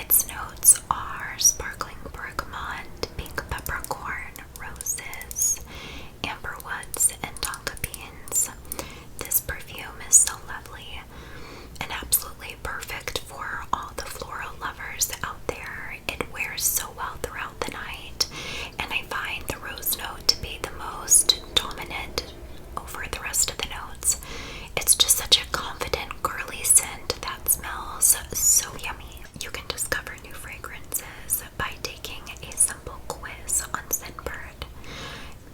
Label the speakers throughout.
Speaker 1: Its notes are sparkling bergamot, pink peppercorn, roses, amber woods, and tonka beans. This perfume is so lovely and absolutely perfect for all the floral lovers out there. It wears so well throughout the night, and I find the rose note to be the most dominant over the rest of the notes. It's just such a confident, girly scent that smells so yummy. You can discover new fragrances by taking a simple quiz on Scentbird.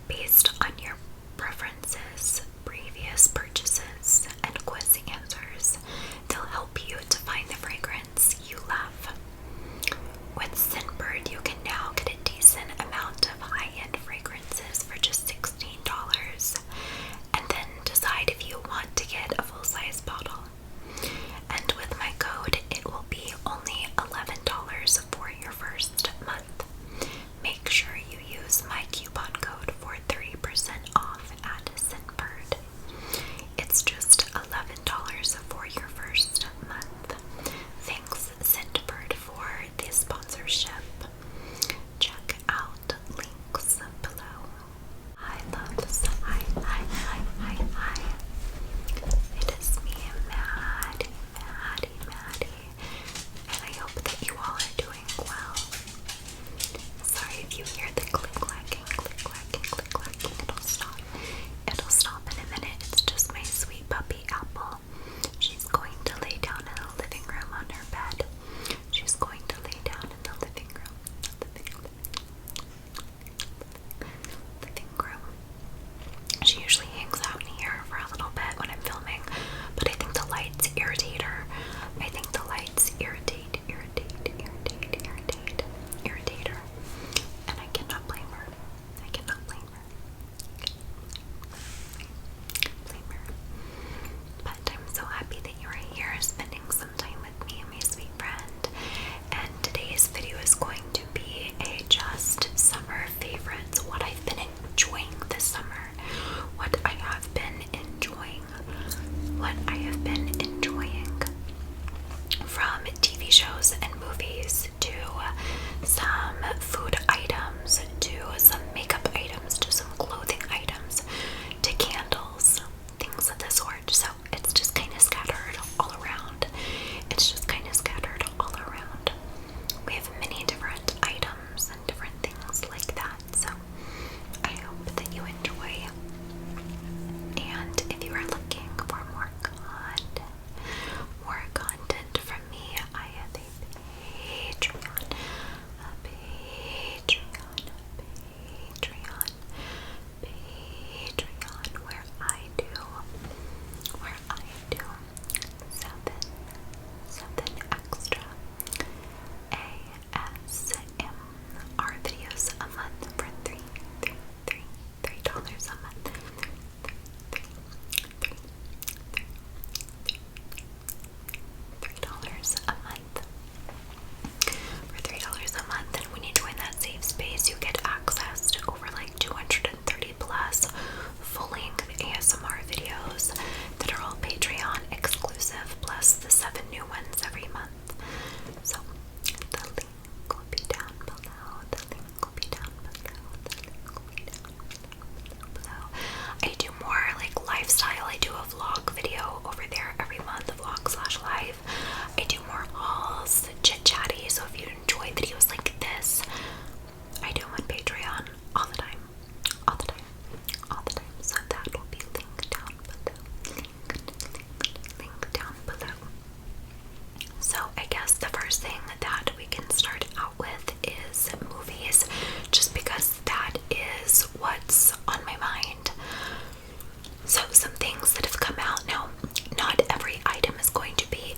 Speaker 1: Based on your preferences, previous purchases, and quiz answers, they'll help you to find the fragrance you love. With Scentbird, you can now get a decent amount of high-end fragrances for just $16, and then decide if you want to get a full-size bottle. And with my code, it will be only $11 for your first month. Make sure you use my coupon code for 30% off at Scentbird. It's just $11 for your first month. Thanks, Scentbird, for the sponsorship. Check out links below. Hi, loves. Hi. It is me, Maddie, and I hope that you all are doing well. Sorry if you hear the click-clacking, it'll stop. It'll stop in a minute. It's just my sweet puppy, Apple. She's going to lay down in the living room on her bed. She's going to lay down in the living room. Living room. She usually hangs out in here for a little bit when I'm filming, but I think the lights irritate her. I think the lights irritate her. And I cannot blame her. But I'm so happy that you're here spending some time with me, my sweet friend. And today's video is going to be a just summer favorites, what I've been enjoying this summer, what I have been enjoying, from TV shows and movies to some food items to some makeup items to some clothing items to candles, things of the sort. So it's just kind of scattered all around. We have many different items and different things like that. So I hope that you enjoy. And if you are looking for more content from me, I have a Patreon, where I do seven extra ASMR videos a month for $3 a month. $3 a month. For $3 a month, and when you join that safe space, you get access to over like 230 plus full-length ASMR videos that are all Patreon exclusive, plus the 7 new ones every month. So the link will be down below. I do more like lifestyle. I do a vlog video over there every month, a vlog/live. I do more hauls, chit-chatty, so if you enjoy videos like this, I do them on Patreon all the time. So that will be linked down below. So I guess the first thing that we can start out with is movies, just because that is what's on my mind. So some things that have come out now. Not every item is going to be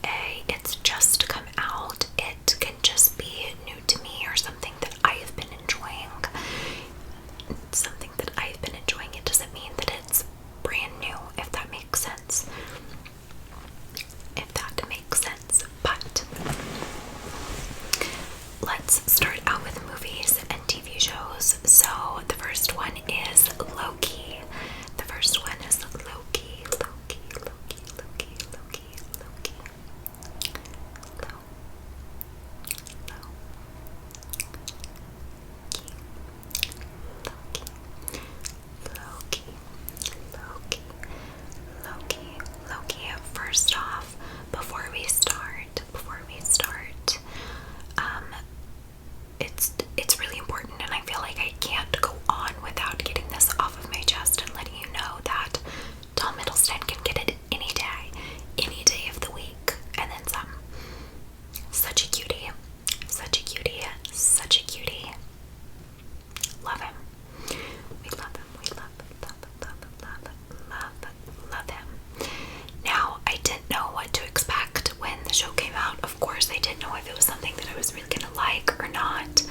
Speaker 1: it's just come out. It can just be new to me or something that I have been enjoying. It doesn't mean that it's brand new, if that makes sense. But let's start out with movies and TV shows. So the first one is Loki. it's really important, and I feel like I can't go on without getting this off of my chest and letting you know that Tom Hiddleston can get it any day of the week, and then some. Such a cutie, such a cutie, such a cutie. Love him. We love him. We love him. Now, I didn't know what to expect when the show came out. Of course, I didn't know if it was something that I was really gonna like or not.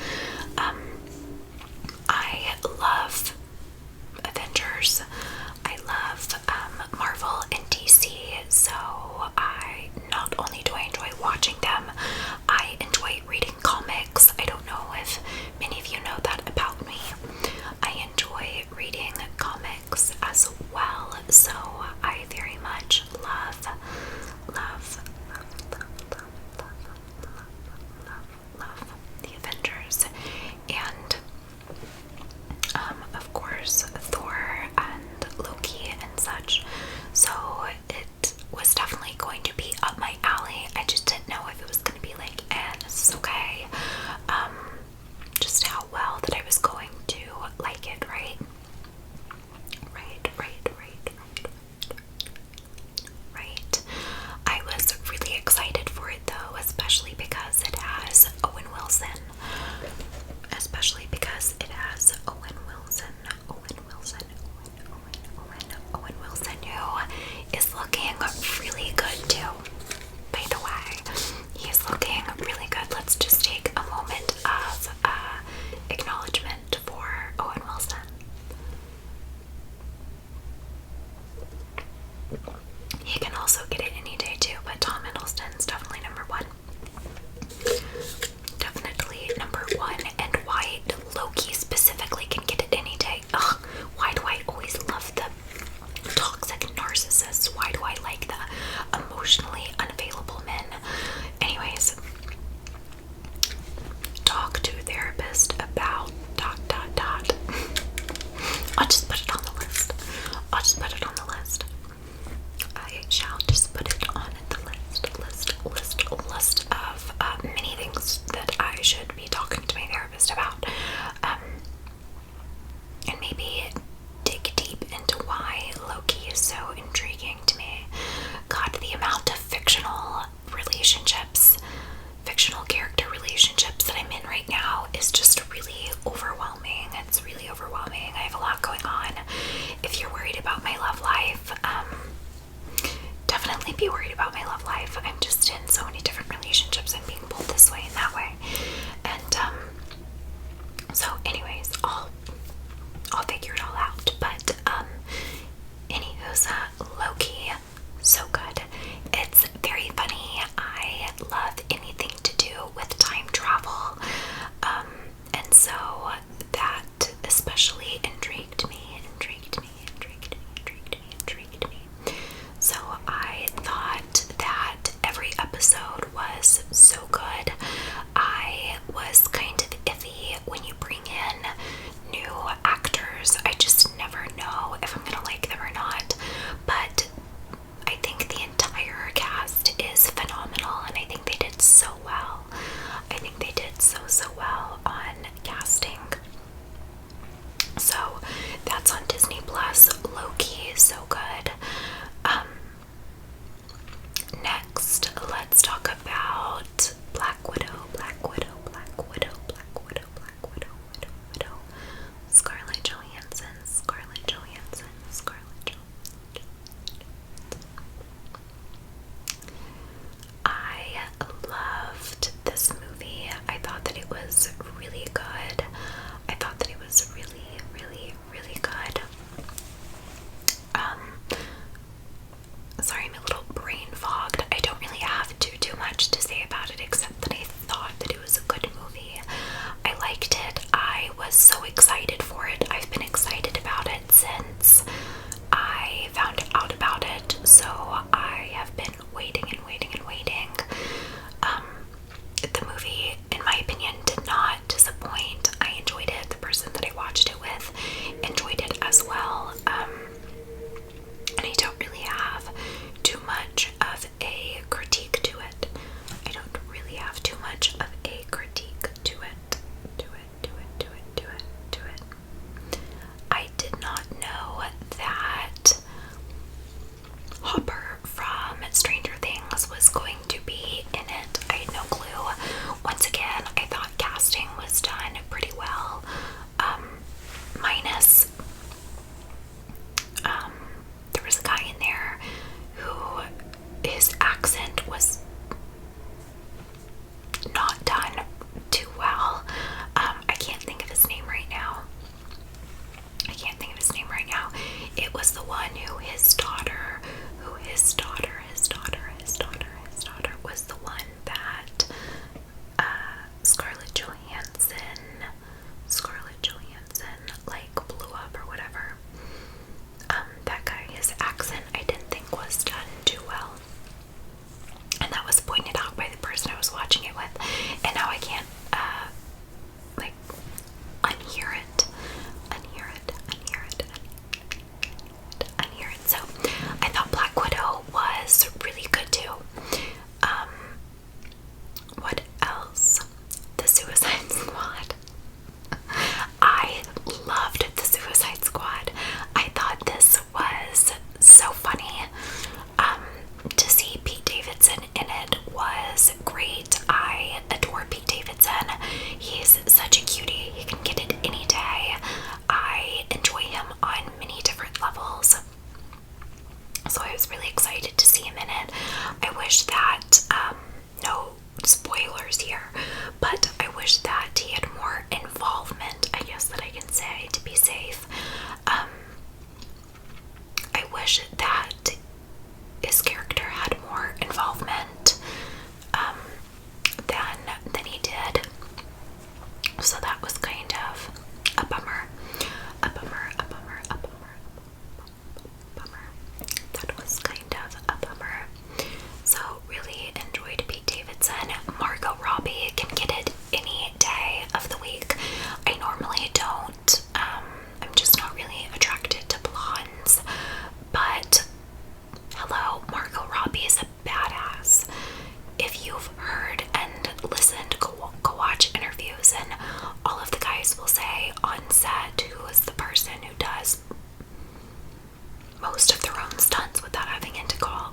Speaker 1: most of their own stunts without having to call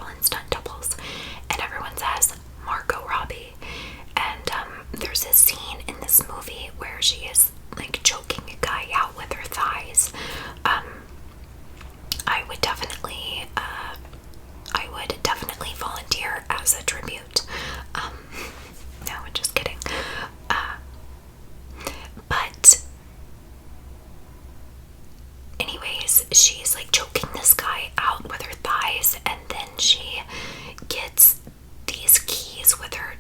Speaker 1: in stunt doubles. And everyone says Margot Robbie. And there's a scene in this movie where she is like choking a guy out with her thighs. I would definitely volunteer as a tribute. No, I'm just kidding. But anyways, she's like choking this guy out with her thighs, and then she gets these keys with her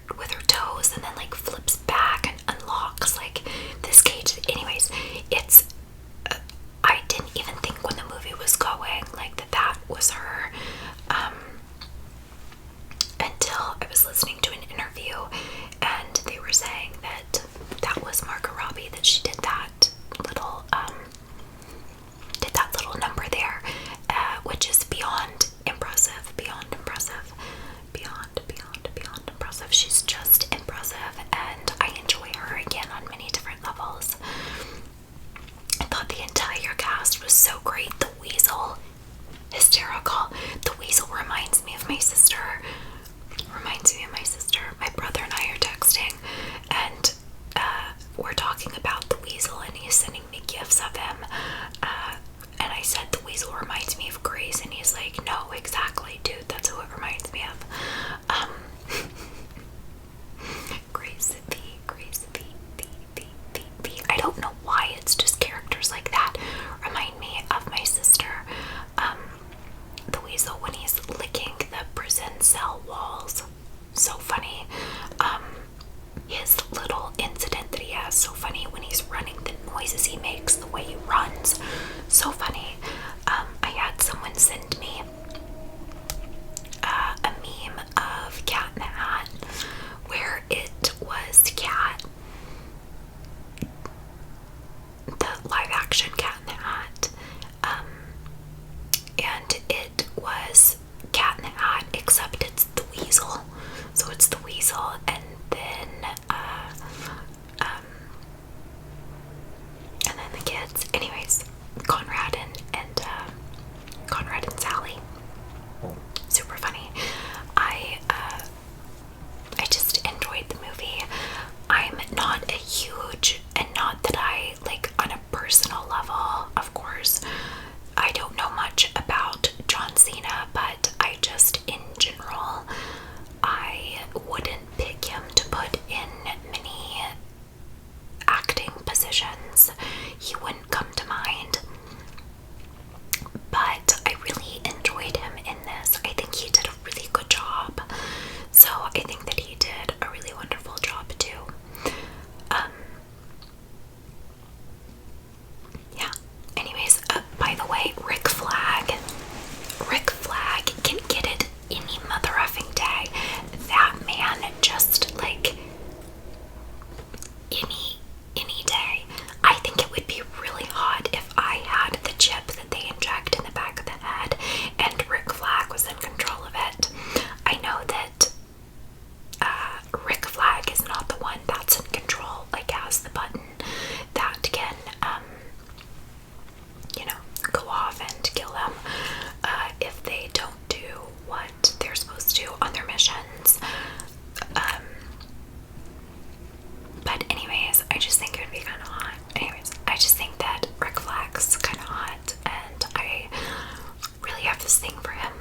Speaker 1: toes, and then like flips back and unlocks like this cage. Anyways, it's I didn't even think when the movie was going like that was her, until I was listening to an interview and they were saying that that was Margot Robbie, that she did that little number there, which is beyond impressive. She's just impressive, and I enjoy her again on many different levels. I thought the entire cast was so great. The Weasel, hysterical. The Weasel reminds me of my sister. My brother and I are texting, and we're talking about the Weasel, and he's sending me gifs of him. And I said, the Weasel reminds me of Grace, and he's like, no, exactly, dude, that's who it reminds me of. Grace V. I don't know why, it's just characters like that remind me of my sister. The Weasel, when he's licking the prison cell walls, so funny. His little incident that he has, so funny. When he's running, the noises he makes, the way he runs, so funny. I had someone send me a meme of Cat in the Hat, where it was Cat, the live action Cat in the Hat, and it was Cat in the Hat, except it's the Weasel. So it's the Weasel, and then the kids. Anyways, Conrad and Sally. Super funny. I just enjoyed the movie. I'm not a huge, and not that I, like, on a personal level, of course, I don't know much about John Cena, but I just, in general, I wouldn't pick him to put in many acting positions. He wouldn't come to mind. But I really enjoyed him in this. I think he did a really good job. So I think that he did a really wonderful job too. Yeah. Anyways, by the way, Rick Flag can get it any mother effing day. That man just, like, any day. I think it would be really hot if I had the chip that they inject in the back of the head and Rick Flag was in control of it. I know that Rick Flag is not the one that's in control, like has the button that can go off and kill them if they don't do what they're supposed to on their missions. But anyways, I just think it would be kind of hot. Anyways, I just think that Rick Flag's kind of hot, and I really have this thing for him.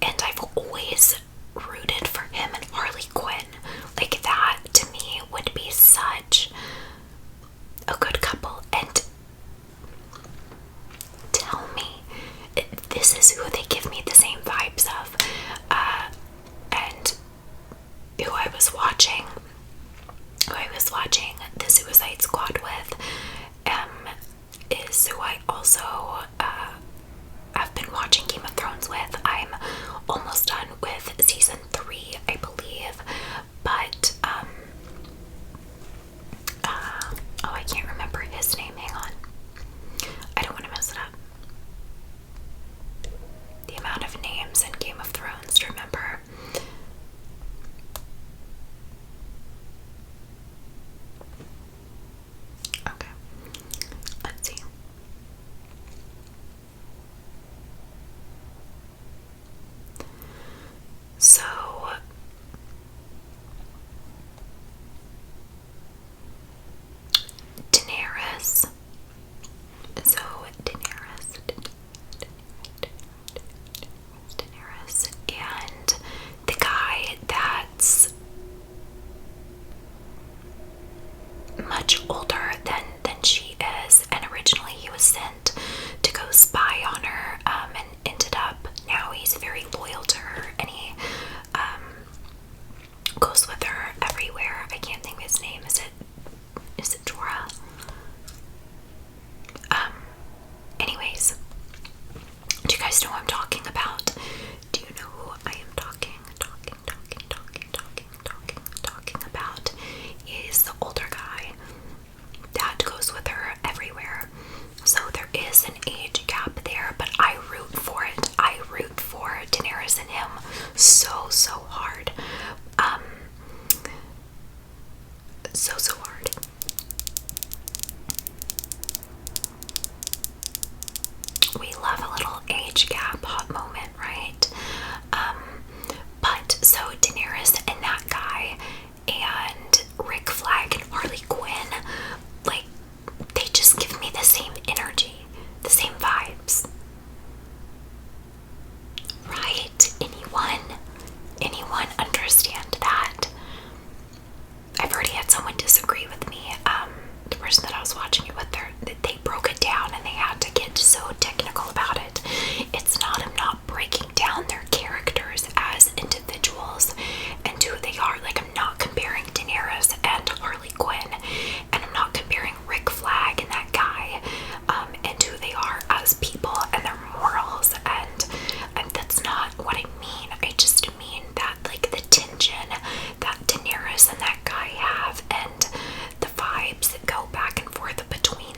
Speaker 1: And I've always rooted for him and Harley Quinn. Like, that to me would be such a good couple. And tell me, this is who they give me the same vibes of. And who I was watching the Suicide Squad with, is who I also have been watching Game of Thrones with. I'm almost done with season 3, I believe, but I can't remember his name. Hang on, I don't want to mess it up. The amount of names in Game of Thrones to remember. Okay, let's see. older than she is, and originally he was sent to go spy on her, and ended up, now he's very loyal to her, and he goes with her everywhere. I can't think of his name. Is it Dora? Anyways, do you guys know what I'm talking about? Do you know who I am talking about? Is the older guy that goes with her everywhere. So there is an age gap there, but I root for it. I root for Daenerys and him so hard. So hard. We love a little age gap hot moment, right? But so Daenerys and that guy and Rick Flag and Harley Quinn, like, they just give me the same energy, the same vibes. Right? Anyone understand that? I've already had someone disagree with me. The person that I was watching it with, they broke it down and they had to get so technical about it. It's not, I'm not breaking down their characters as individuals and who they are. Like, I'm not comparing Daenerys and Harley Quinn, and I'm not comparing Rick Flag and that guy, and who they are as people and their morals, and that's not what I mean. I just mean that, like, the tension that Daenerys and that guy have, and the vibes that go back and forth between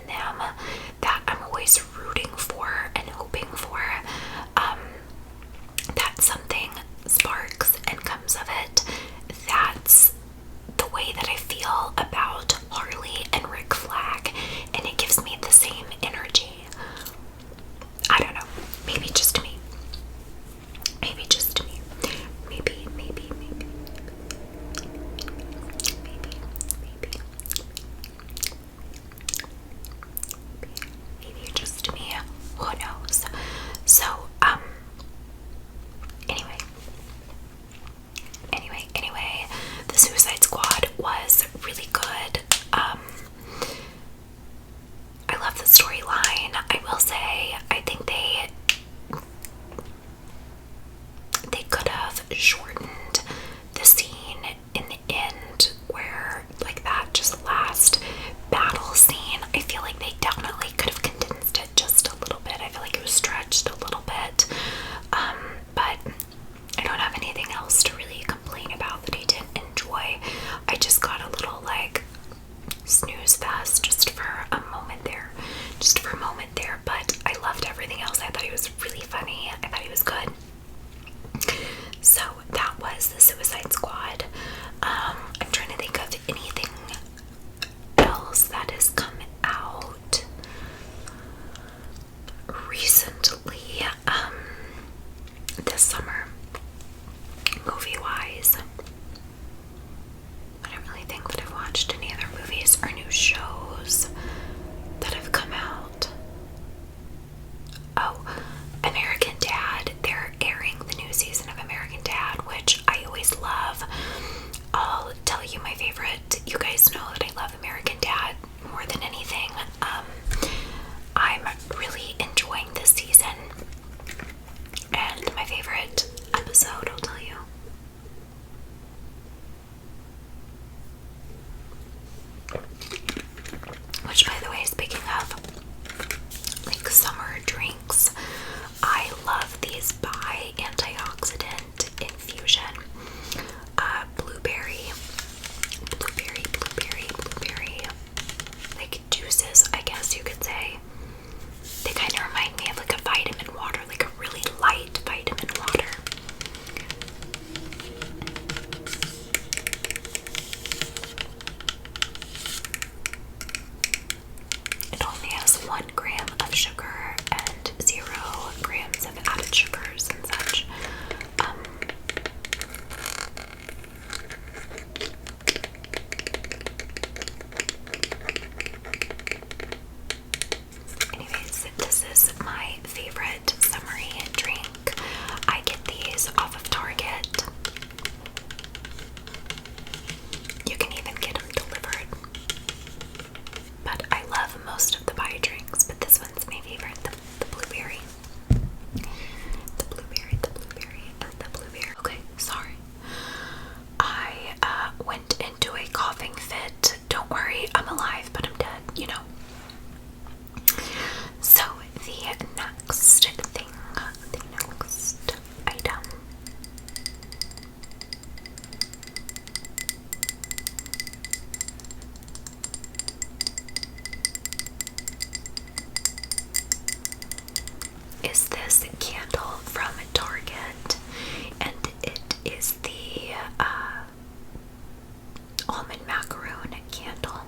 Speaker 1: almond macaroon candle.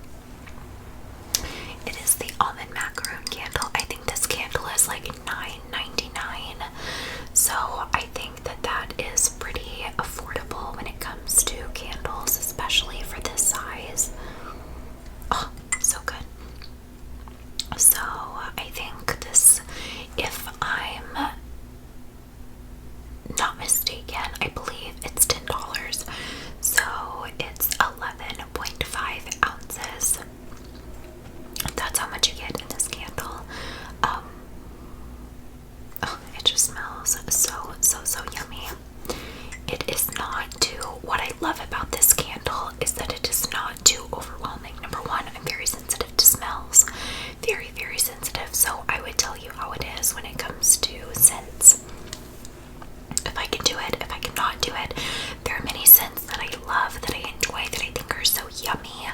Speaker 1: It is the almond macaroon candle. I think this candle is like $9.99. So I think that that is pretty affordable when it comes to candles, especially for this size. Oh, so good. So I think this, if I'm not mistaken, I believe it's $10. So it's 11.5 ounces. That's how much you get in this candle. Oh, it just smells so yummy. It is not too, what I love about this candle is that it is not too overwhelming. Number one, I'm very sensitive to smells. Very, very sensitive. So I would tell you how it is when it comes to scents. If I can do it, if I cannot do it. There are many scents that I love, that I enjoy, that I think are so yummy,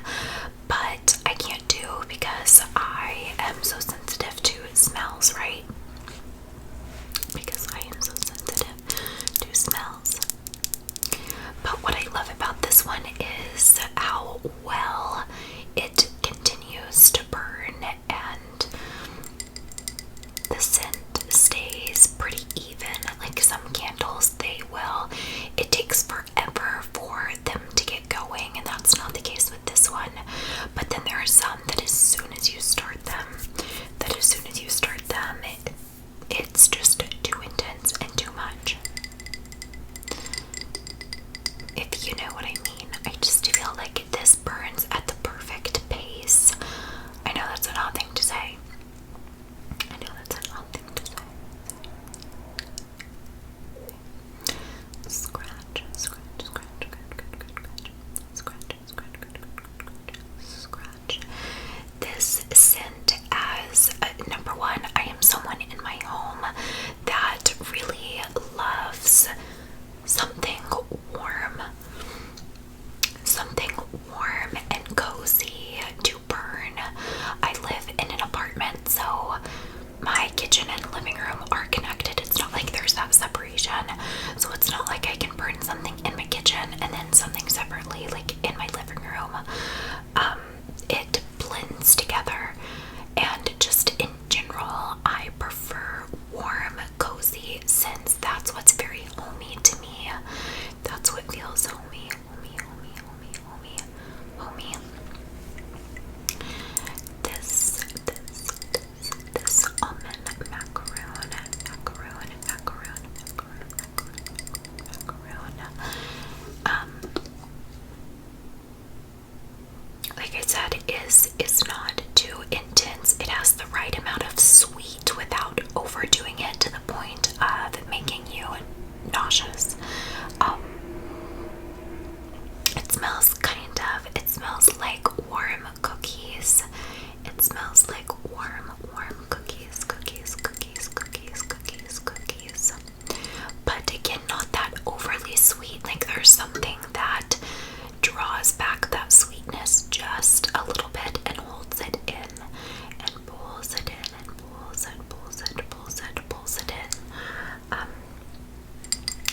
Speaker 1: but I can't do because I am so sensitive to smells, right? Because I am so sensitive to smells. But what I love about this one is how well it continues to burn, and the scent stays pretty even. Like some candles, it takes forever for them to get going, and that's not the case with this one. But then there are some that as soon as you start them, it's just too intense and too much. If you know what I mean. I just feel like this burns at the perfect pace. I know that's an odd thing to say. Scratch. This scent as number one, I am someone in my home that really loves something warm and cozy to burn. I live in an apartment, so my kitchen and living room are connected. It's not like there's that separation. So it's not like I can burn something in my kitchen and then something separately, like in my living room. It blends together, and just in general, I prefer warm, cozy scents. That's what's very homey to me. That's what feels homey. This almond macaroon. Like I said, is not too intense. It has the right amount of sweet without overdoing it to the point of making you nauseous. It smells like warm cookies. It smells like warm cookies. But again, not that overly sweet. Like there's something that draws back that sweetness just a little bit and holds it in and pulls it in and pulls it in.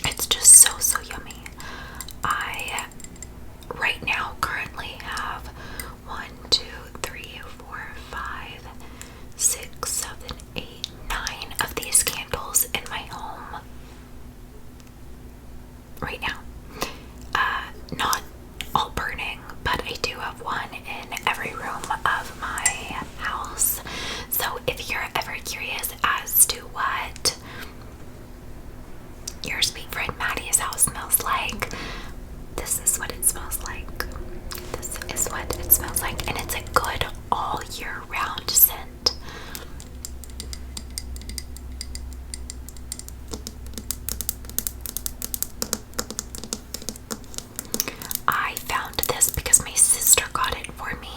Speaker 1: It's just so yummy. I right now currently have 1, 2, 3, 4, 5, 6, 7, 8, 9 of these candles in my home right now. Not all burning, but I do have one in every room of my house. So if you're ever curious as to what your sweet friend Maddie's house smells like, this is what it smells like. And it's a good all year round scent. I found this because my sister got it for me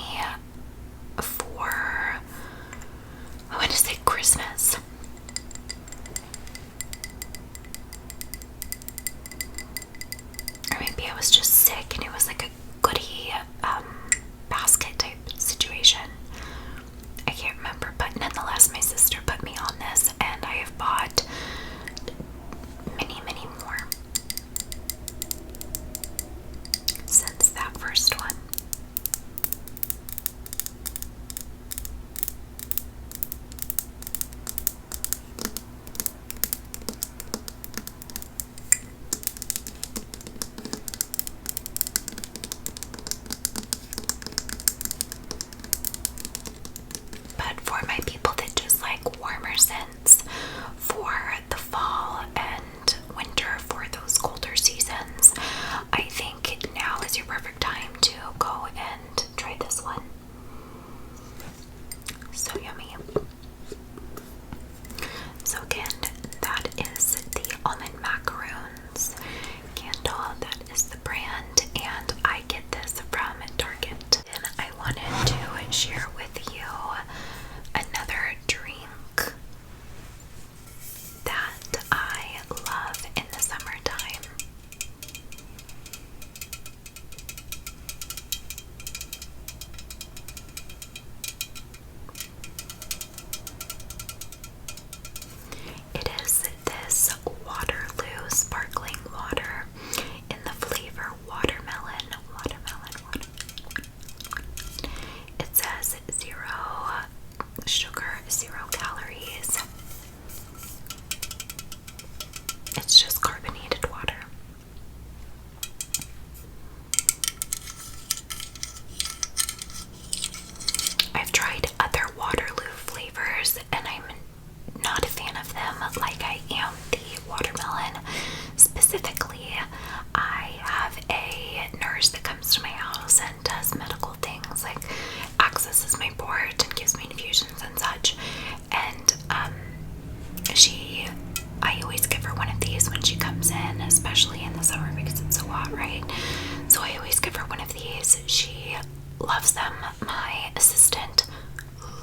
Speaker 1: these. She loves them. My assistant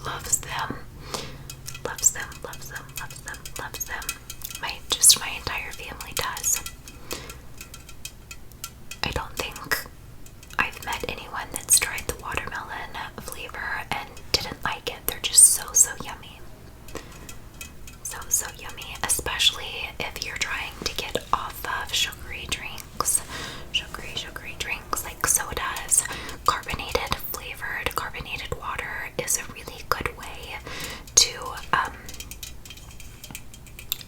Speaker 1: loves them. Loves them, loves them, loves them, loves them. My entire family does. I don't think I've met anyone that's tried the watermelon flavor and didn't like it. They're just so yummy. So yummy, especially if you're trying to get off of sugary drinks. Sugary drinks like sodas. Flavored carbonated water is a really good way to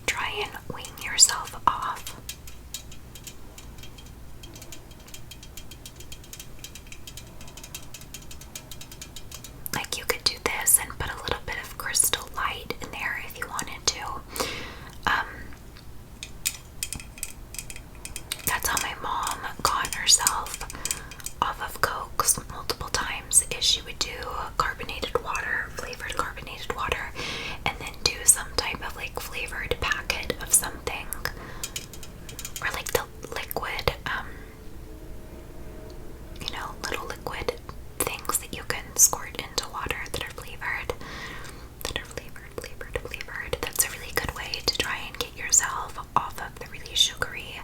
Speaker 1: try and wean yourself off. Like, you could do this and put a little bit of Crystal Light in there if you wanted to. That's how my mom got herself off of Cokes multiple times, is she would do flavored carbonated water, and then do some type of like flavored packet of something, or like the liquid, little liquid things that you can squirt into water that are flavored. That's a really good way to try and get yourself off of the really sugary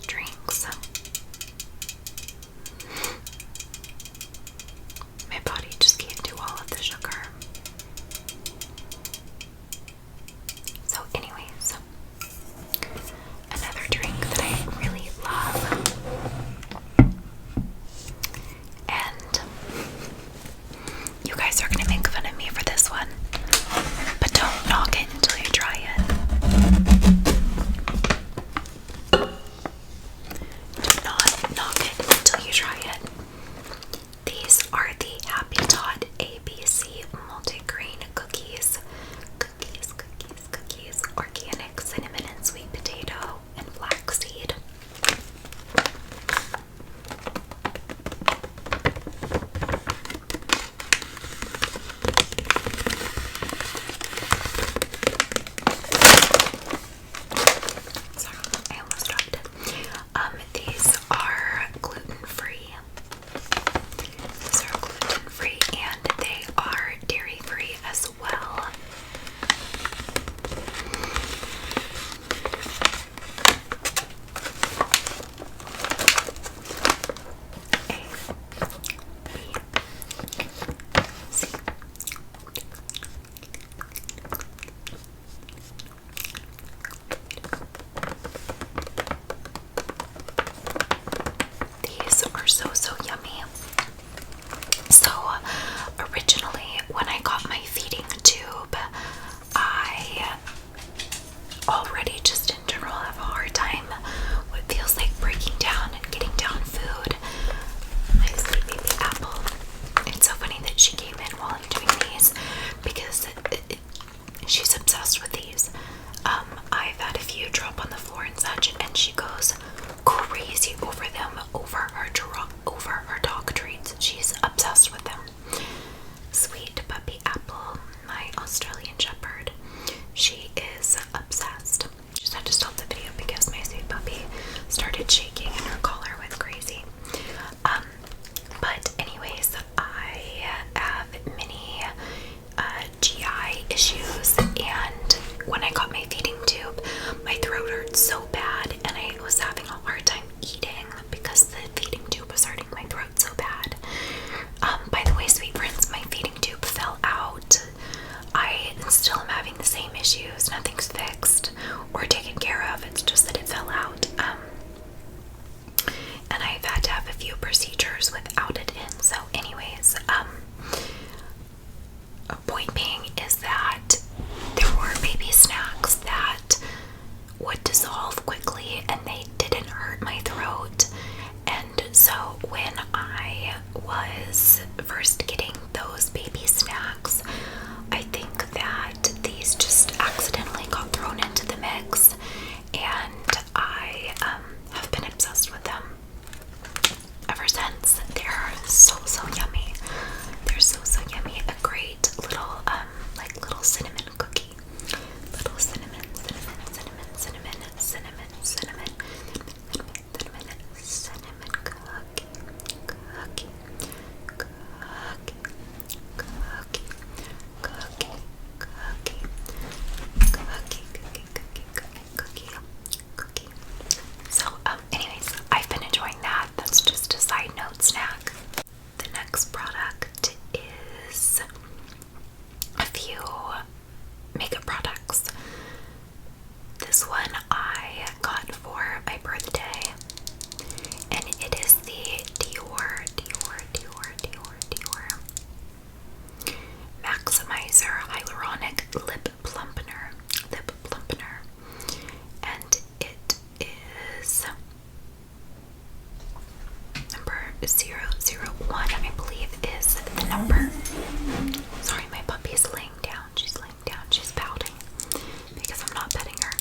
Speaker 1: drinks. My body just can't do all of the sugar. So anyways, another drink that I really love, and you guys are gonna make fun of me for this one, but don't knock it until you try it. Do not knock it until you try it. These are the Happy Tot ABC multigrain cookies. Cookies, organic cinnamon and sweet potato and flaxseed. Sorry, I almost dropped it. These are gluten-free. And they are dairy-free as well. These are so yummy. So originally, when I got my feeding tube, I already just in general have a hard time what feels like breaking down and getting down food. My sweet baby Apple. It's so funny that she came in while I'm doing these, because she's obsessed with these. I've had a few drop on the floor and such, and she goes crazy over them, over her dog treats. She's obsessed with them. Sweet puppy Apple, my Australian Shepherd. She is obsessed. Just had to stop the video because my sweet puppy started shaking and her collar went crazy. But anyways, I have many GI issues, and when I got my feeding tube, my throat hurt so bad, and I was having a hard time eating because the feeding tube was hurting my throat so bad. By the way, sweet friends, my feeding tube fell out. I still am having the same issues. Nothing's fixed or taken care of. It's just that it fell out. And I've had to have a few procedures without it in. So anyways, a point being is that there were baby snacks that would dissolve quickly and they didn't hurt my throat. And so when I was first getting those baby snacks, I think that these just accidentally got thrown into the mix, and I have been obsessed with them ever since. They're so yummy. They're so yummy. A great little little cinnamon cookie. Little cinnamon cookie. next product is a few makeup products. This one I got for my birthday, and it is the Dior Maximizer Hyaluronic Lip Plumpener, and it is number 001, I believe is the number. Sorry, my puppy is laying down. She's laying down. She's pouting because I'm not petting her.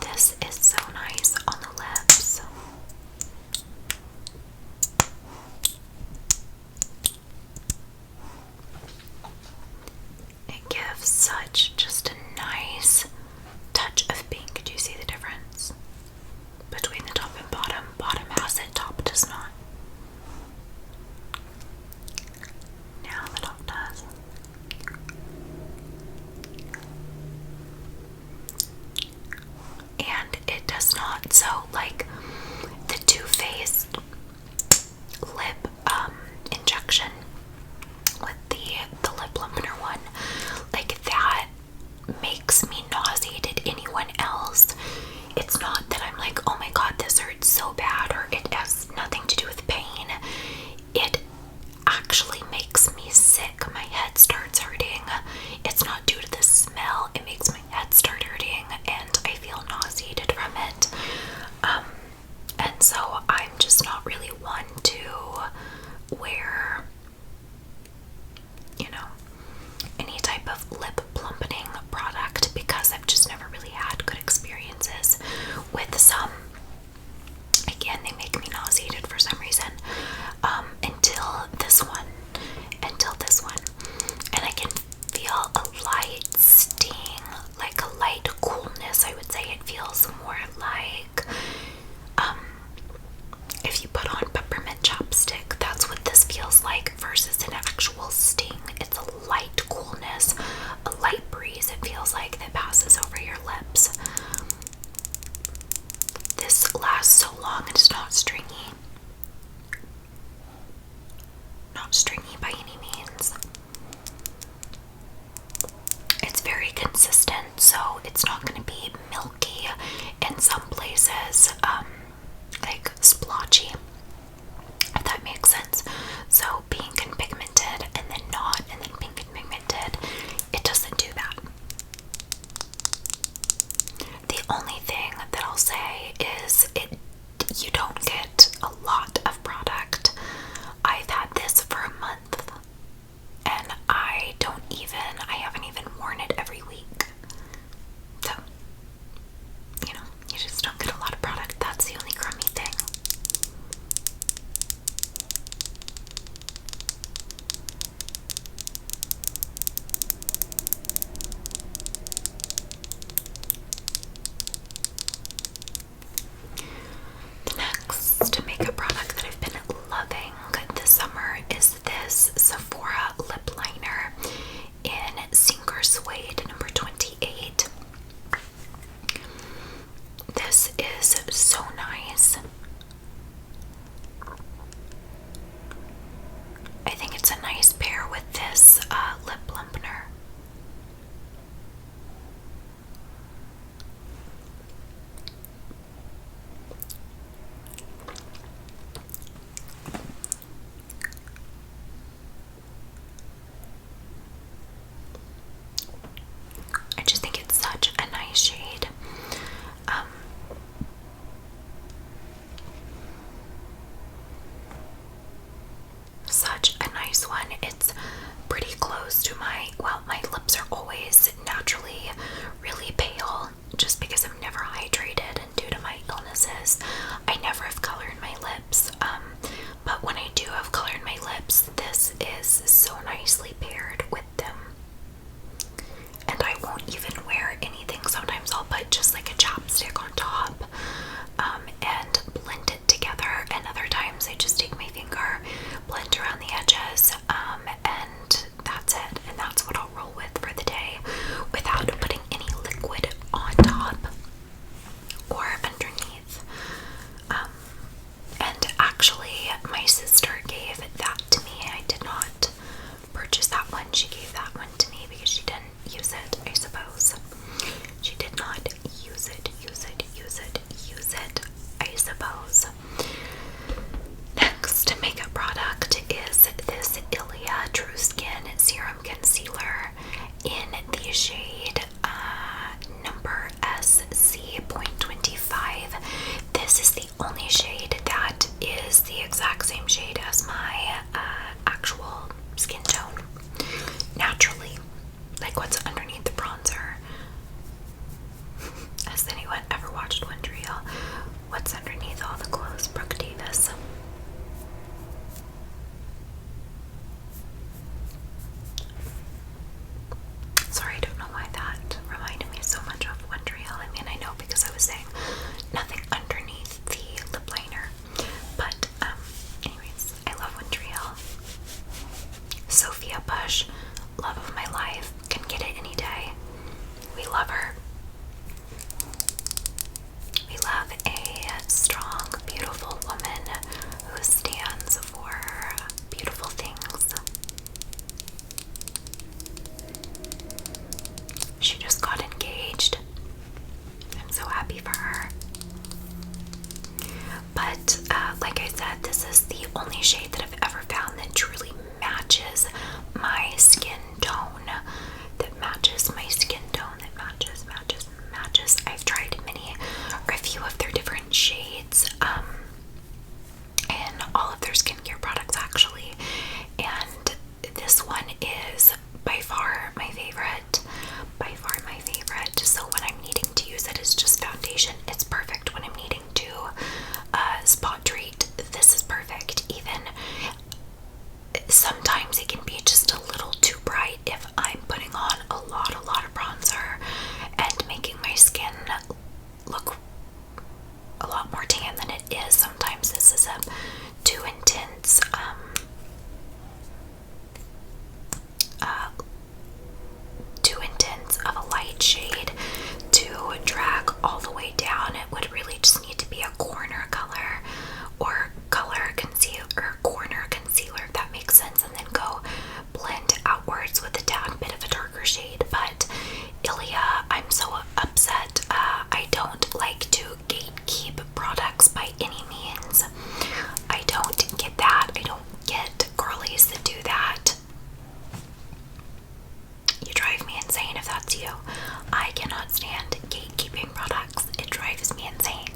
Speaker 1: This is so nice on the lips. It gives such just a nice touch of pink. Do you see the difference between the top and bottom? Bottom has it, top does not. Now the top does. And it does not. So like the Too Faced lip injection with the lip plumpener one, like that makes me nauseated. Anyone else, it's not that I'm like, oh my god, this hurts so bad, or it has nothing to do with pain. It actually makes me sick. My head starts hurting. It's not due to the smell. It makes my head start hurting and I feel nauseated from it. And so I'm just not really one to wear, you know, any type of lip plumpeting product because I've just never really had good experiences with some. Again, they make me nauseated for some reason. Until this one. And I can feel a light sting, like a light coolness, I would say. It feels more like, if you put on peppermint chapstick, that's what this feels like versus an actual sting. It's a light coolness, a light breeze, it feels like, that passes over your lips. This lasts so long. It's not stringy. Not stringy by any means. It's very consistent, so it's not going to be milky in some places, like splotchy, if that makes sense. So pink and pigmented, and then not, and then pink and pigmented, it doesn't do that. The only thing that I'll say is you don't get a lot of product. I've had this for a month, and I haven't even worn it every week. So, you know, you just don't get a lot of product. That's the only crummy thing. my sister gave that to me. I did not purchase that one. She gave that one to me because she didn't use it, I suppose. She did not use it, I suppose. Next makeup product is this Ilia True Skin Serum Concealer in the shade number SC.25. This is the only shade that is the exact same shade as my actual skin tone, naturally, like what's underneath the bronzer. Has anyone ever watched One Reel? What's underneath all the clothes? Brooke Davis. Sorry, I don't know why that reminded me so much of One Reel. I mean, I know because I was saying nothing underneath the lip liner. But, anyways, I love One Reel. Sophia Bush, love of my life. Can get it any day. We love her. We love a strong, beautiful woman who stands for beautiful things. She just got engaged. I'm so happy for her. But, like I said, this is the only shade that I've ever found that truly matches my skin tone. That matches my skin tone. That matches. I've tried many or a few of their different shades, and all of their skincare products actually. And this one is by far my favorite. So when I'm needing to use it as just foundation, it's perfect. When I'm needing to spot treat, this is perfect. Even sometimes it can be just a little too bright if I'm putting on a lot of bronzer and making my skin look a lot more tan than it is. Sometimes this is too intense, of a light shade to drag all the way down. It would really just need to be a corner color or corner concealer, if that makes sense, and then go blend outwards with a tad bit of a darker shade. But Ilia, I'm so upset. I don't like to gatekeep products by any means. I don't get that. I don't get girlies that do that. You drive me insane if that's you. I cannot stand gatekeeping products. It drives me insane.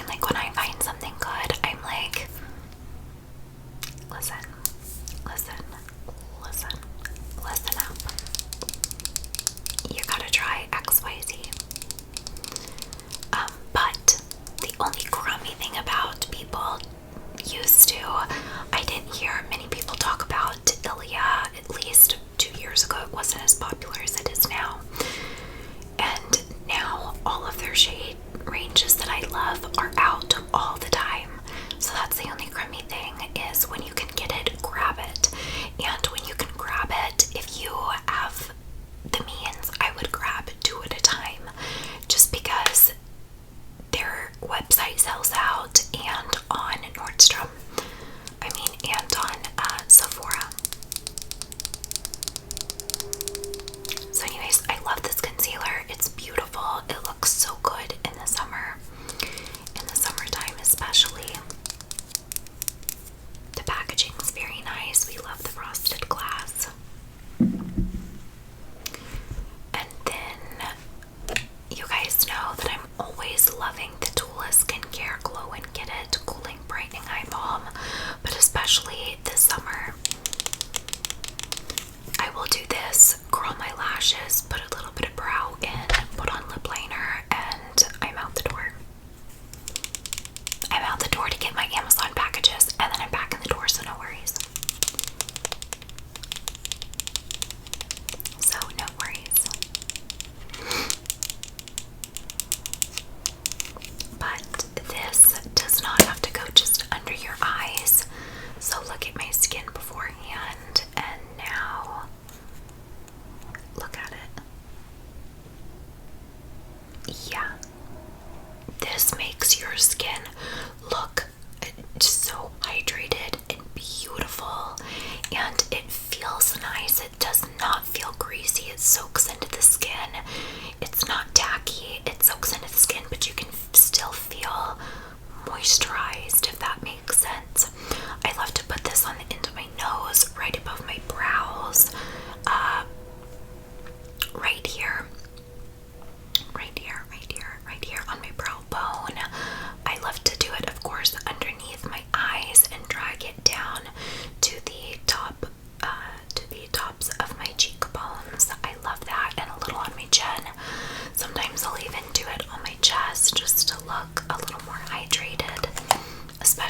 Speaker 1: Like when I find something good, I'm like, listen up. You gotta try XYZ. But the only crummy thing about people used to, I didn't hear many people talk about Ilia, at least 2 years ago. It wasn't as popular as it is now. And now all of their shade ranges that I love are out all the time. So that's the only crummy thing, is when you can get it, grab it. And when you can grab it, if you have the means, I would grab 2 at a time, just because their website sells out, and on Nordstrom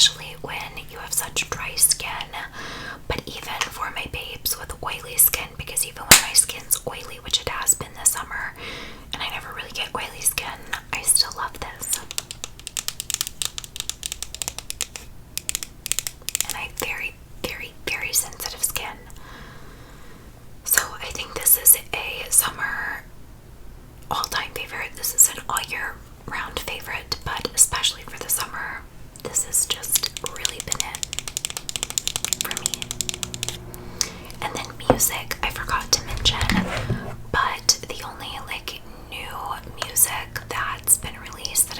Speaker 1: especially when you have such dry skin. But even for my babes with oily skin, because even when my skin's oily, which it has been this summer, and I never really get oily skin, I still love this. And I have very, very, very sensitive skin. So I think this is a summer all-time favorite. This is an all-year-round favorite, but especially for the summer, this has just really been it for me. And then music, I forgot to mention, but the only like new music that's been released that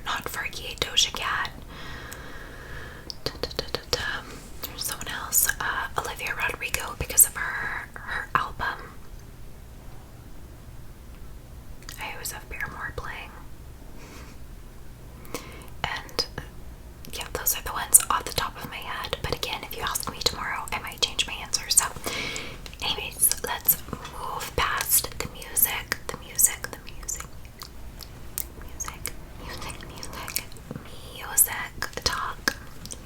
Speaker 1: not Fergie, Doja Cat. There's someone else, Olivia Rodrigo, because of her album. I always have Paramore playing. And yeah, those are the ones off the top of my head. But again, if you ask me tomorrow, I might change my answer. So anyways, let's move past the music,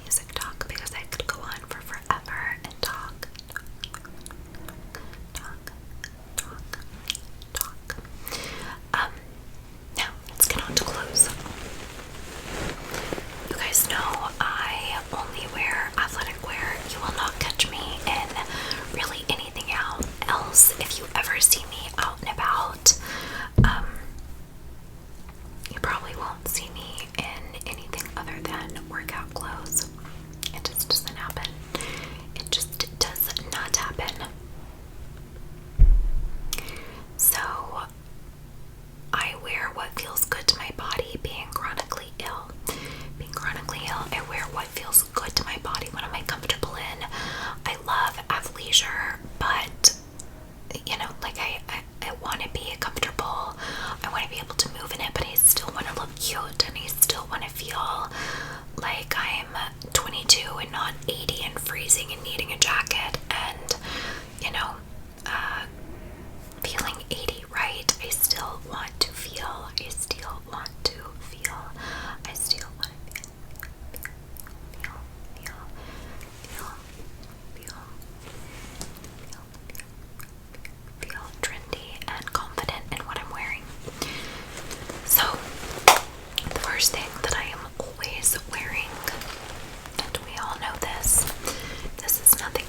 Speaker 1: music talk, because I could go on for forever and talk. Now let's get on to clothes. You guys know I only wear athletic wear. You will not catch me in really anything else. If you ever see me out and about, you probably won't see me in anything other than workout clothes. It just doesn't happen. It just does not happen. So I wear what feels good to my body. Being chronically ill, I wear what feels good to my body. What am I comfortable in? I love athleisure, but you know, like I want to be comfortable. I want to be able to move in it, but I still want to look cute, and I still want to feel like I'm 22 and not 80 and freezing and needing a jacket, and you know, feeling 80, right? I still want to feel. Feel trendy and confident in what I'm wearing. So, the first thing that I am always wearing, and we all know this is nothing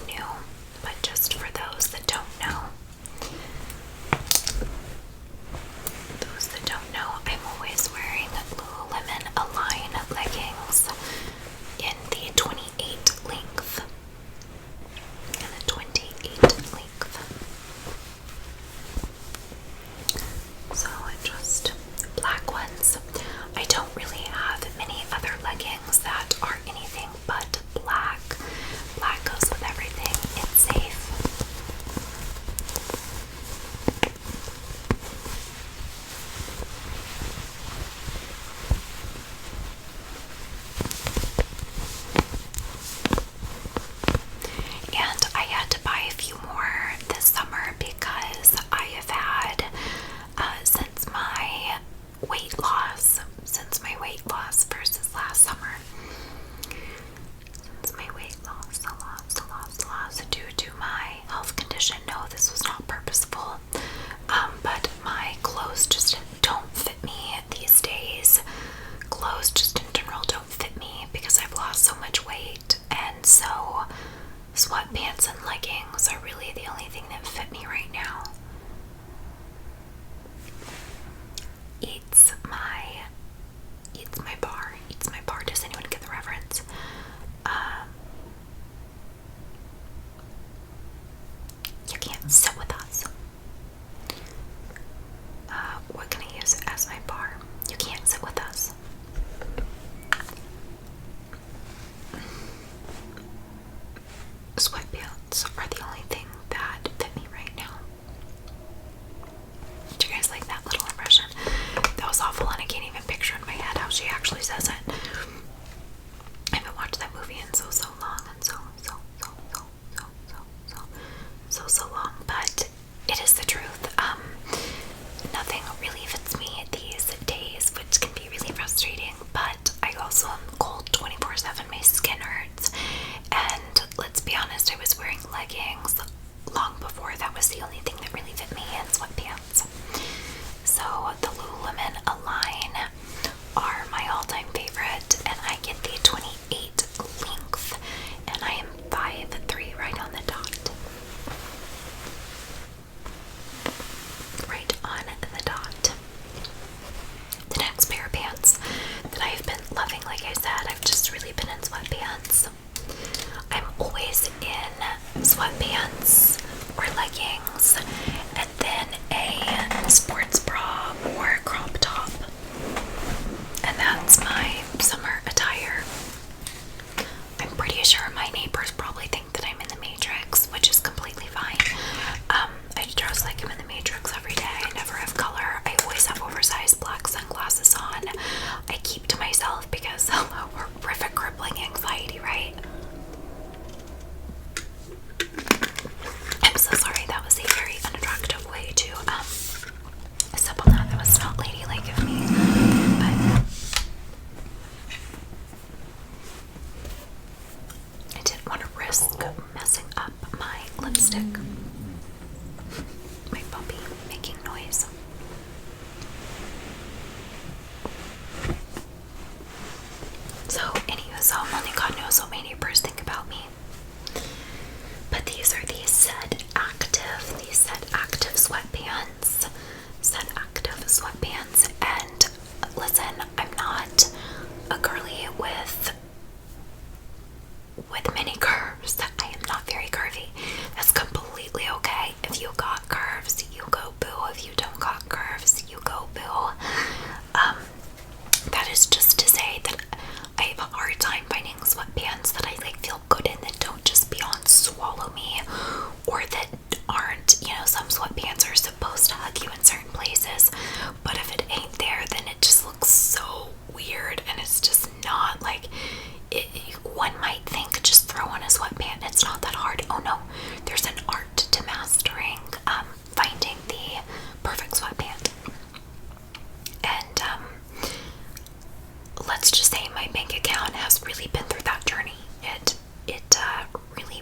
Speaker 1: my bank account has really been through that journey. It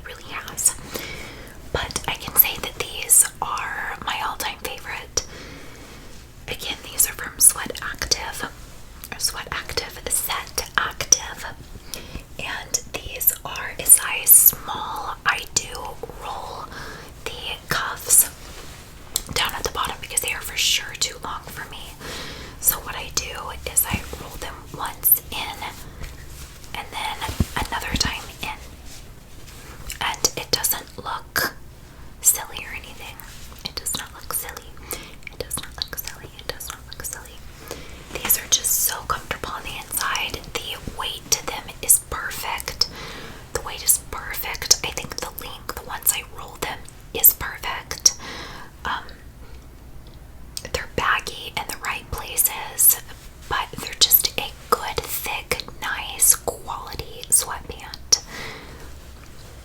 Speaker 1: really has. But I can say that these are my all-time favorite. Again, these are from Sweat Active, or Sweat Active Set Active, and these are a size small. I do roll the cuffs down at the bottom because they are for sure too long for me. So what I do is I roll them once in and then another time in, and it doesn't look silly or anything. It does not look silly. It does not look silly. It does not look silly. These are just so comfortable on the inside. The weight to them is perfect. The weight is perfect. I think the length, once I roll them, is perfect. They're baggy in the right places, but they're just a good, thick, nice quality sweatband.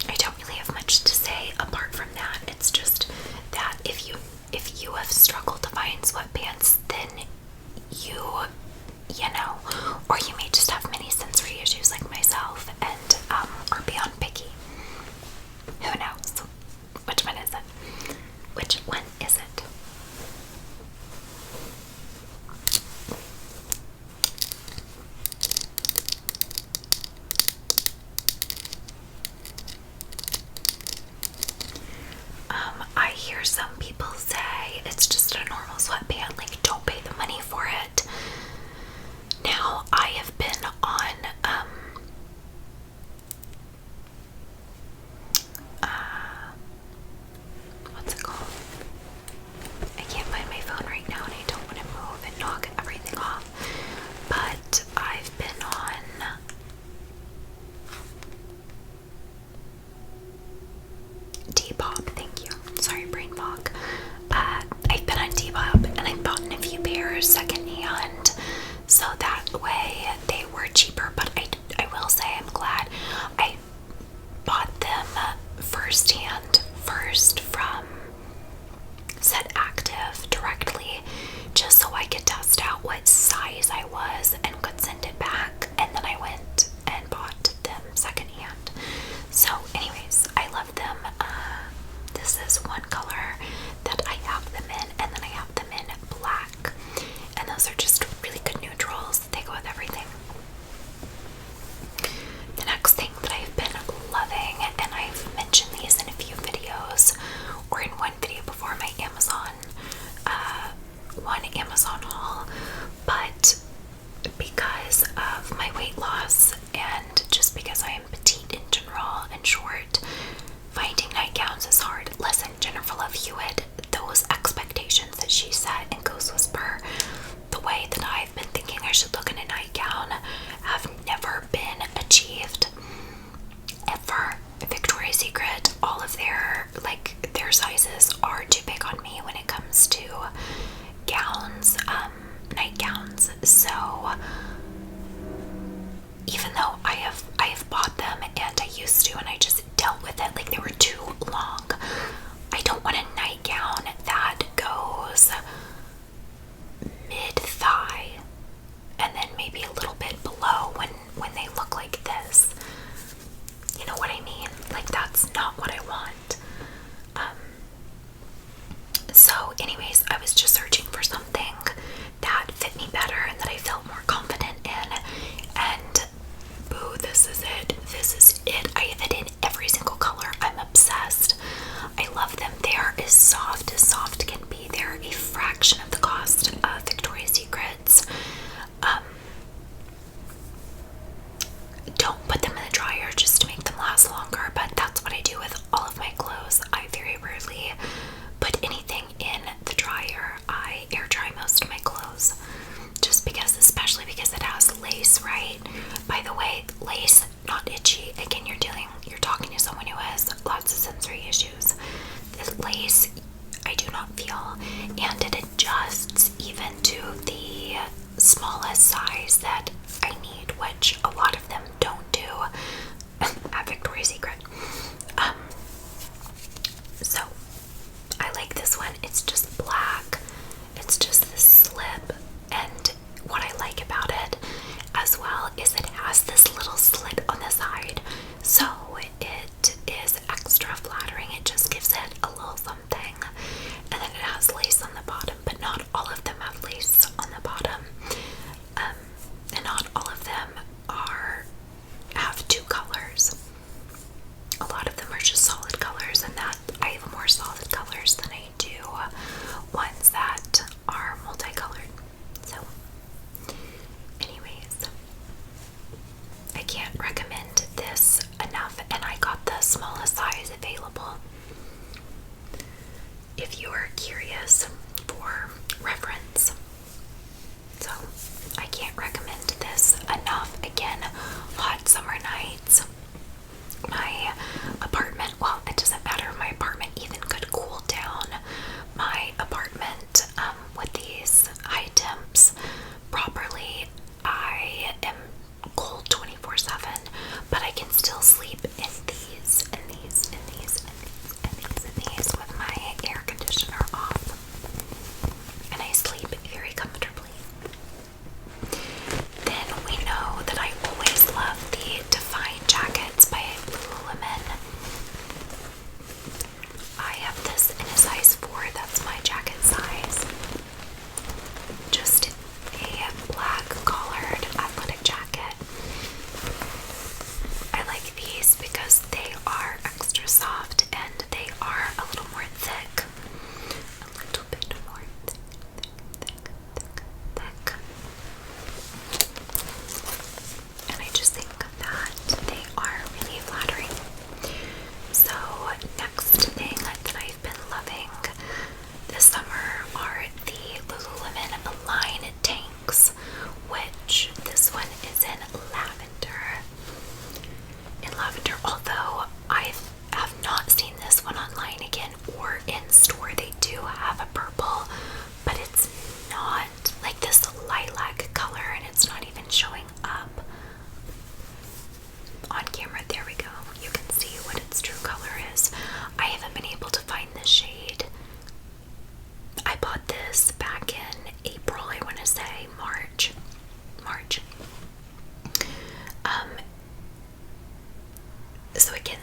Speaker 1: I don't really have much to say apart from that. It's just that if you have struggled to find sweatpants, then you know, or you may just have many sensory issues like myself and are beyond picky. Who knows? Which one is it? Which one is it? I hear some people say it's just a normal sweatband, like don't pay the money for it. Now, I have been on what's it called? I can't find my phone right now and I don't want to move and knock everything off. But I've been on Depop, thank you. Sorry, brain fog. I've been on Depop and I've bought a few pairs secondhand, so that way they were cheaper. But I will say I'm glad I bought them first from Set Active directly, just so I could test out what size I was and could send it back. And then I went and bought them secondhand. So anyways, I love them. This is one color that I have them in, and then I have them in black, and those are just really good neutrals. They go with everything. The next thing that I've been loving, and I've mentioned these in a few videos, or in one video before, my Amazon haul, but because of my weight loss and just because I am petite in general and short, finding nightgowns is hard. Listen, Jennifer Love Hewitt, those expectations that she set in Ghost Whisper, the way that I've been thinking I should look in a nightgown, have never been achieved ever. Victoria's Secret, all of their sizes are too big on me when it comes to gowns, nightgowns. So even though I have bought them and I used to, and I just dealt with it like they were too long, I don't want a nightgown that goes mid-thigh and then maybe a little bit below when they look like this. You know what I mean? Like, that's not what I want. So anyways, I was just searching for something that fit me better and that I felt more confident in, and boo, this is it. This is it. I have it in every single color. I'm obsessed. I love them. They are as soft can be. They're a fraction of the cost of Victoria's Secrets. Don't put them in the dryer just to make them last longer, but that's what I do with all of my clothes. I very rarely put anything in the dryer. I air dry most of my clothes, just because, especially because it has lace, right? By the way, lace, not itchy. Again, you're talking to someone who has lots of sensory issues. The lace, I do not feel, and it adjusts even to the smallest size that I need, which a lot of them don't do at Victoria's Secret. So I like this one. It's just black. It's just this slip, and what I like about it as well is it has has this little slit on the side, so it is extra flattering. It just gives it a little something. And then it has lace on the bottom, but not all of them have lace on the bottom. And not all of them have two colors. A lot of them are just solid colors, and that I have more solid colors than I do ones that are multicolored. So anyways, I can't recommend this enough, and I got the smallest size available. If you are curious for reference. So I can't recommend this enough. Again, hot summer nights. My apartment, well, it doesn't matter. My apartment even could cool down my apartment with these high temps properly. I am cold 24/7, but I can still sleep in these, and these, and these, and these, and these, and these with my air conditioner off. And I sleep very comfortably. Then we know that I always love the Define jackets by Lululemon. I have this in a size 4, that's my jacket size. Just a black collared athletic jacket. I like these because they are extra soft and they are a little more thick. A little bit more thick. And I just think that they are really flattering. So next thing that I've been loving this summer are the Lululemon Line tanks, which this one is in lavender. Although I have not seen this one online again or in store. They do have a purple, but it's not like this lilac color, and it's not even showing up on camera. There we go. You can see what its true color is. I haven't been able to find this shade. I bought this back in April, I want to say March. So again,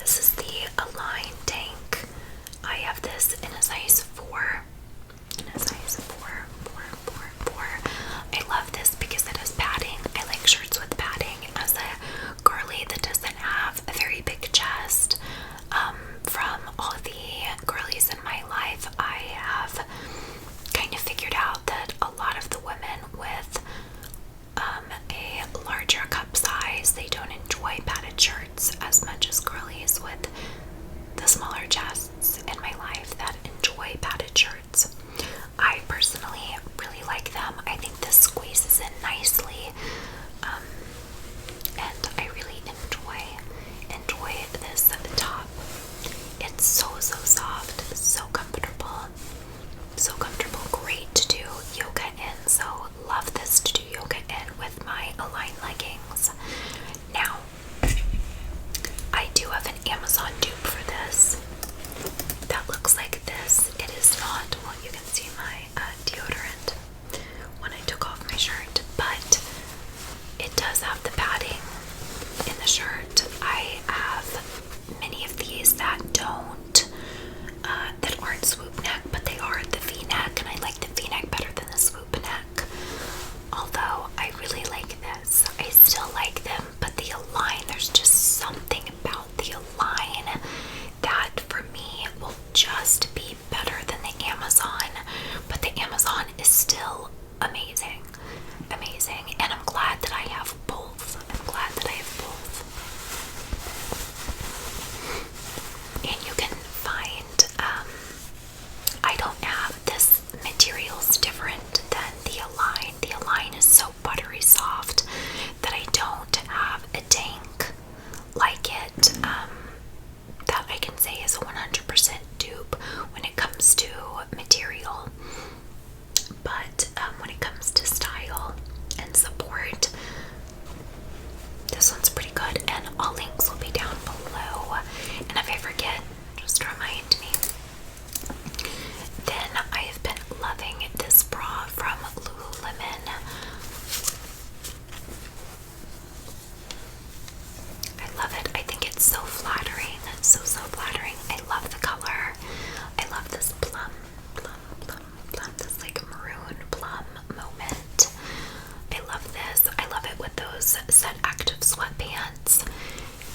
Speaker 1: those Set Active sweatpants.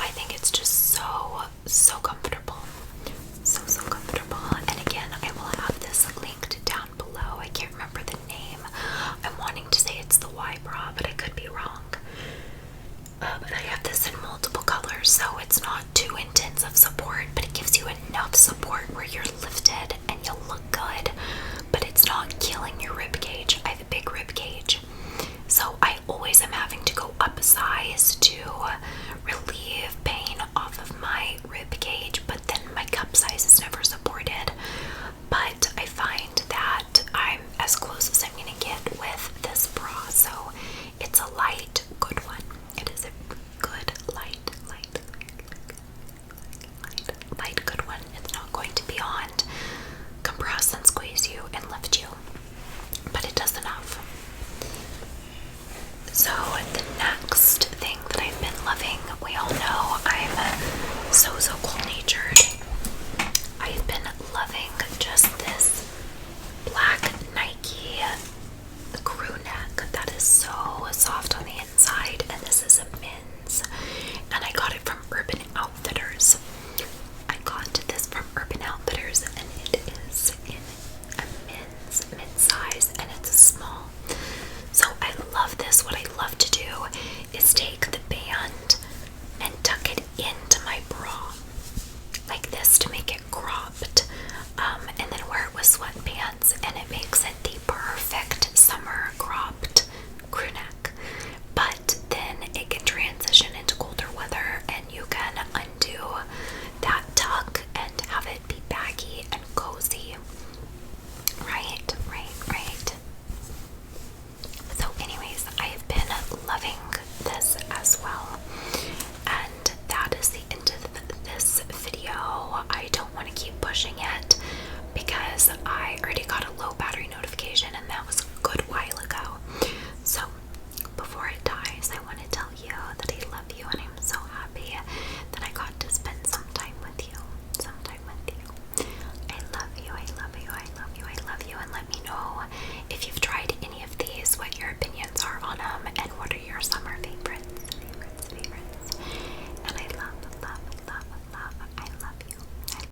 Speaker 1: I think it's just so comfortable. So comfortable. And again, I will have this linked down below. I can't remember the name. I'm wanting to say it's the Y bra, but I could be wrong. But I have this in multiple colors, so it's not too intense of support, but it gives you enough support where you're lifted and you'll look good, but it's not killing your rib cage. I have a big rib cage, so I always am having to go up a size to relieve pain off of my rib cage, but then my cup size is never supported. But I find that I'm as close as I'm gonna get with this bra, so it's a light, good one. It is a good light, good one. It's not going to beyond compress and squeeze you and lift you, but it does enough. So the next thing that I've been loving, we all know I'm so cold